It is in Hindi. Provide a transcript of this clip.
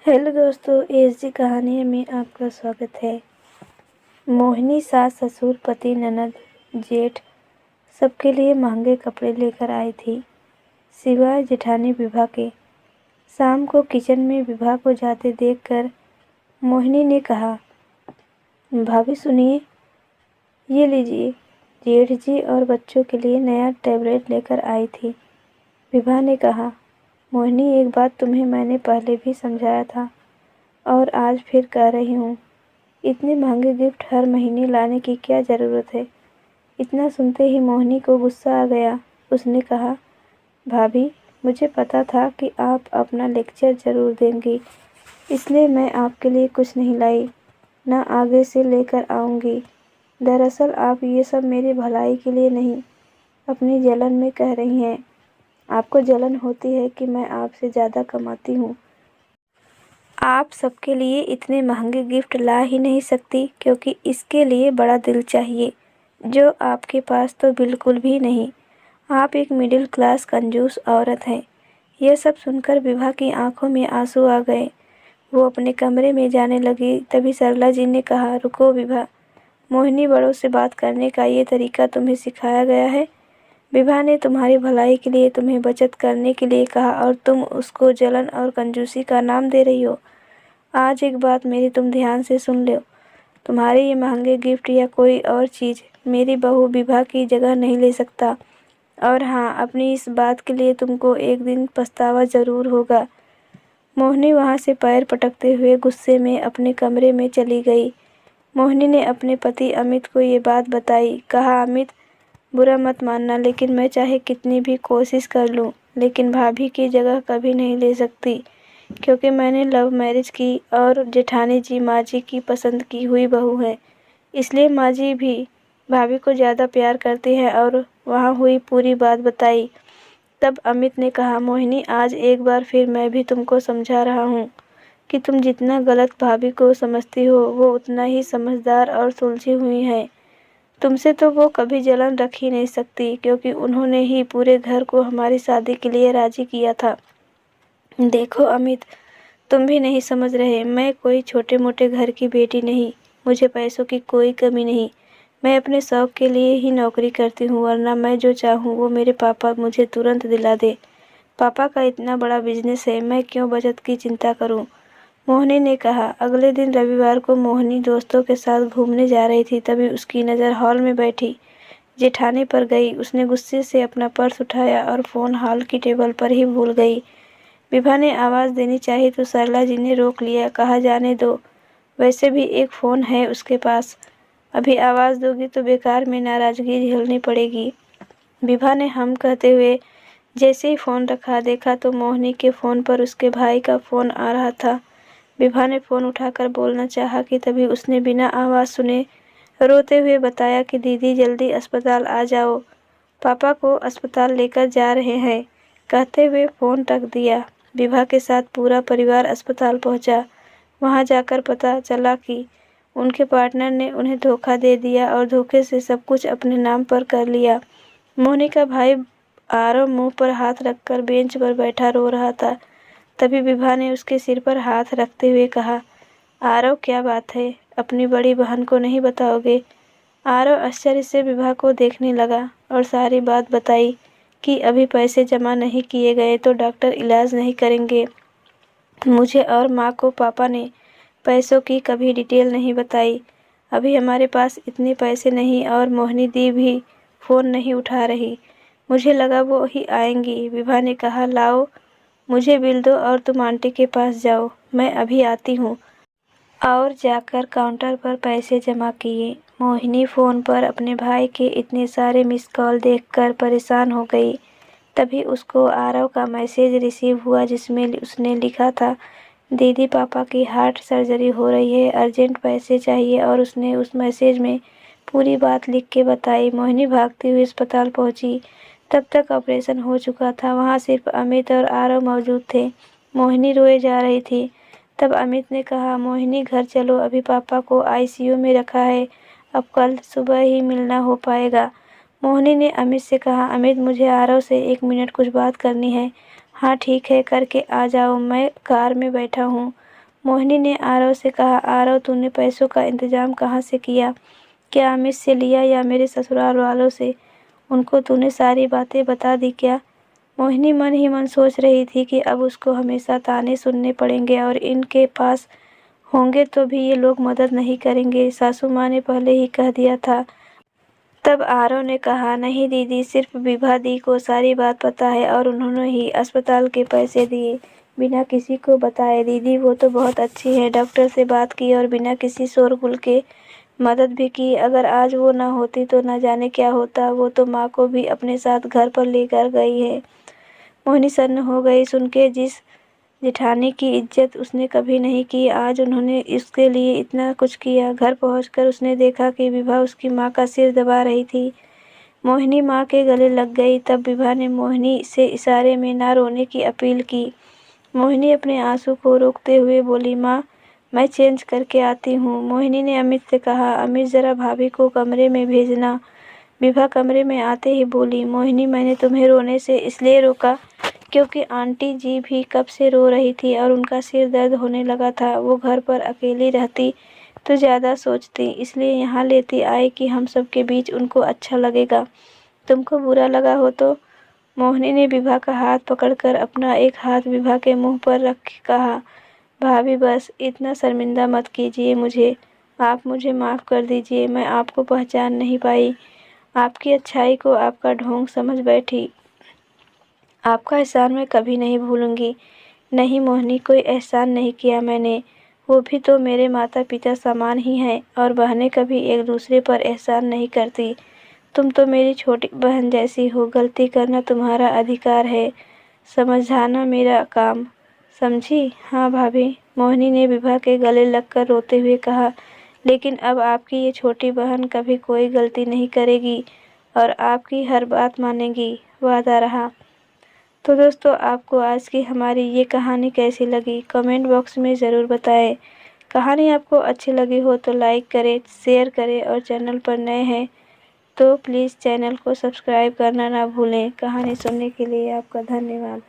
हेलो दोस्तों, एसजी कहानी में आपका स्वागत है। मोहिनी सास ससुर पति ननद जेठ सबके लिए महंगे कपड़े लेकर आई थी, सिवाय जेठानी विभा के। शाम को किचन में विभा को जाते देखकर मोहिनी ने कहा, भाभी सुनिए, ये लीजिए, जेठ जी और बच्चों के लिए नया टैबलेट लेकर आई थी। विभा ने कहा, मोहिनी एक बात तुम्हें मैंने पहले भी समझाया था और आज फिर कह रही हूँ, इतने महंगे गिफ्ट हर महीने लाने की क्या ज़रूरत है। इतना सुनते ही मोहिनी को गुस्सा आ गया। उसने कहा, भाभी मुझे पता था कि आप अपना लेक्चर ज़रूर देंगी, इसलिए मैं आपके लिए कुछ नहीं लाई, ना आगे से लेकर आऊँगी। दरअसल आप ये सब मेरी भलाई के लिए नहीं, अपनी जलन में कह रही हैं। आपको जलन होती है कि मैं आपसे ज़्यादा कमाती हूँ। आप सबके लिए इतने महंगे गिफ्ट ला ही नहीं सकती क्योंकि इसके लिए बड़ा दिल चाहिए, जो आपके पास तो बिल्कुल भी नहीं। आप एक मिडिल क्लास कंजूस औरत हैं। यह सब सुनकर विभा की आंखों में आंसू आ गए। वो अपने कमरे में जाने लगी। तभी सरला जी ने कहा, रुको विभा, मोहिनी बड़ों से बात करने का ये तरीका तुम्हें सिखाया गया है। विभा ने तुम्हारी भलाई के लिए तुम्हें बचत करने के लिए कहा और तुम उसको जलन और कंजूसी का नाम दे रही हो। आज एक बात मेरी तुम ध्यान से सुन लो, तुम्हारे ये महंगे गिफ्ट या कोई और चीज़ मेरी बहू विभा की जगह नहीं ले सकता। और हाँ, अपनी इस बात के लिए तुमको एक दिन पछतावा ज़रूर होगा। मोहिनी वहाँ से पैर पटकते हुए गुस्से में अपने कमरे में चली गई। मोहिनी ने अपने पति अमित को ये बात बताई। कहा, अमित, बुरा मत मानना, लेकिन मैं चाहे कितनी भी कोशिश कर लूँ, लेकिन भाभी की जगह कभी नहीं ले सकती, क्योंकि मैंने लव मैरिज की और जेठानी जी माँ जी की पसंद की हुई बहू है। इसलिए माँ जी भी भाभी को ज़्यादा प्यार करती हैं और वहाँ हुई पूरी बात बताई। तब अमित ने कहा, मोहिनी, आज एक बार फिर मैं भी तुमको समझा रहा हूँ कि तुम जितना गलत भाभी को समझती हो, वो उतना ही समझदार और सुलझी हुई है। तुमसे तो वो कभी जलन रख ही नहीं सकती, क्योंकि उन्होंने ही पूरे घर को हमारी शादी के लिए राजी किया था। देखो अमित, तुम भी नहीं समझ रहे, मैं कोई छोटे मोटे घर की बेटी नहीं, मुझे पैसों की कोई कमी नहीं। मैं अपने शौक के लिए ही नौकरी करती हूँ, वरना मैं जो चाहूँ वो मेरे पापा मुझे तुरंत दिला दे। पापा का इतना बड़ा बिजनेस है, मैं क्यों बचत की चिंता करूँ। मोहिनी ने कहा। अगले दिन रविवार को मोहिनी दोस्तों के साथ घूमने जा रही थी। तभी उसकी नज़र हॉल में बैठी जेठानी पर गई। उसने गुस्से से अपना पर्स उठाया और फ़ोन हॉल की टेबल पर ही भूल गई। विभा ने आवाज़ देनी चाहिए तो सरला जी ने रोक लिया। कहा, जाने दो, वैसे भी एक फ़ोन है उसके पास, अभी आवाज़ दोगी तो बेकार में नाराज़गी झेलनी पड़ेगी। विभा ने हम कहते हुए जैसे ही फ़ोन रखा, देखा तो मोहिनी के फ़ोन पर उसके भाई का फ़ोन आ रहा था। विभा ने फ़ोन उठाकर बोलना चाहा कि तभी उसने बिना आवाज़ सुने रोते हुए बताया कि दीदी जल्दी अस्पताल आ जाओ, पापा को अस्पताल लेकर जा रहे हैं। कहते हुए फ़ोन रख दिया। विभा के साथ पूरा परिवार अस्पताल पहुंचा। वहां जाकर पता चला कि उनके पार्टनर ने उन्हें धोखा दे दिया और धोखे से सब कुछ अपने नाम पर कर लिया। मोहिनी का भाई आरव मुंह पर हाथ रखकर बेंच पर बैठा रो रहा था। तभी विभा ने उसके सिर पर हाथ रखते हुए कहा, आरव, क्या बात है, अपनी बड़ी बहन को नहीं बताओगे। आरव आश्चर्य से विभा को देखने लगा और सारी बात बताई कि अभी पैसे जमा नहीं किए गए तो डॉक्टर इलाज नहीं करेंगे। मुझे और माँ को पापा ने पैसों की कभी डिटेल नहीं बताई। अभी हमारे पास इतने पैसे नहीं और मोहिनी दी भी फ़ोन नहीं उठा रही। मुझे लगा वो ही आएंगी। विभा ने कहा, लाओ, मुझे बिल दो और तुम आंटी के पास जाओ, मैं अभी आती हूँ। और जाकर काउंटर पर पैसे जमा किए। मोहिनी फ़ोन पर अपने भाई के इतने सारे मिस कॉल देखकर परेशान हो गई। तभी उसको आरव का मैसेज रिसीव हुआ, जिसमें उसने लिखा था, दीदी पापा की हार्ट सर्जरी हो रही है, अर्जेंट पैसे चाहिए। और उसने उस मैसेज में पूरी बात लिख के बताई। मोहिनी भागती हुई अस्पताल पहुंची। तब तक ऑपरेशन हो चुका था। वहां सिर्फ अमित और आरव मौजूद थे। मोहिनी रोए जा रही थी। तब अमित ने कहा, मोहिनी घर चलो, अभी पापा को आईसीयू में रखा है, अब कल सुबह ही मिलना हो पाएगा। मोहिनी ने अमित से कहा, अमित, मुझे आरव से 1 मिनट कुछ बात करनी है। हाँ ठीक है, करके आ जाओ, मैं कार में बैठा हूँ। मोहिनी ने आरव से कहा, आरव तूने पैसों का इंतजाम कहाँ से किया? क्या अमित से लिया या मेरे ससुराल वालों से? उनको तूने सारी बातें बता दी क्या? मोहिनी मन ही मन सोच रही थी कि अब उसको हमेशा ताने सुनने पड़ेंगे और इनके पास होंगे तो भी ये लोग मदद नहीं करेंगे। सासू माँ ने पहले ही कह दिया था। तब आरव ने कहा, नहीं दीदी, सिर्फ विभा दी को सारी बात पता है और उन्होंने ही अस्पताल के पैसे दिए बिना किसी को बताए। दीदी वो तो बहुत अच्छी है, डॉक्टर से बात की और बिना किसी शोरगुल के मदद भी की। अगर आज वो ना होती तो ना जाने क्या होता। वो तो माँ को भी अपने साथ घर पर लेकर गई है। मोहिनी सन्न हो गई सुनके। जिस जेठानी की इज्जत उसने कभी नहीं की, आज उन्होंने इसके लिए इतना कुछ किया। घर पहुंचकर उसने देखा कि विभा उसकी माँ का सिर दबा रही थी। मोहिनी माँ के गले लग गई। तब विभा ने मोहिनी से इशारे में ना रोने की अपील की। मोहिनी अपने आंसू को रोकते हुए बोली, माँ मैं चेंज करके आती हूँ। मोहिनी ने अमित से कहा, अमित जरा भाभी को कमरे में भेजना। विभा कमरे में आते ही बोली, मोहिनी मैंने तुम्हें रोने से इसलिए रोका क्योंकि आंटी जी भी कब से रो रही थी और उनका सिर दर्द होने लगा था। वो घर पर अकेली रहती तो ज़्यादा सोचती, इसलिए यहाँ लेती आई कि हम सबके बीच उनको अच्छा लगेगा। तुमको बुरा लगा हो तो? मोहिनी ने विभा का हाथ पकड़कर अपना एक हाथ विभा के मुंह पर रख के कहा, भाभी बस इतना शर्मिंदा मत कीजिए मुझे। आप मुझे माफ़ कर दीजिए। मैं आपको पहचान नहीं पाई। आपकी अच्छाई को आपका ढोंग समझ बैठी। आपका एहसान मैं कभी नहीं भूलूंगी। नहीं मोहिनी, कोई एहसान नहीं किया मैंने। वो भी तो मेरे माता पिता समान ही हैं और बहनें कभी एक दूसरे पर एहसान नहीं करती। तुम तो मेरी छोटी बहन जैसी हो। गलती करना तुम्हारा अधिकार है, समझाना मेरा काम। समझी? हाँ भाभी, मोहिनी ने विभा के गले लगकर रोते हुए कहा। लेकिन अब आपकी ये छोटी बहन कभी कोई गलती नहीं करेगी और आपकी हर बात मानेगी, वादा रहा। तो दोस्तों, आपको आज की हमारी ये कहानी कैसी लगी कमेंट बॉक्स में ज़रूर बताएं। कहानी आपको अच्छी लगी हो तो लाइक करें, शेयर करें और चैनल पर नए हैं तो प्लीज़ चैनल को सब्सक्राइब करना ना भूलें। कहानी सुनने के लिए आपका धन्यवाद।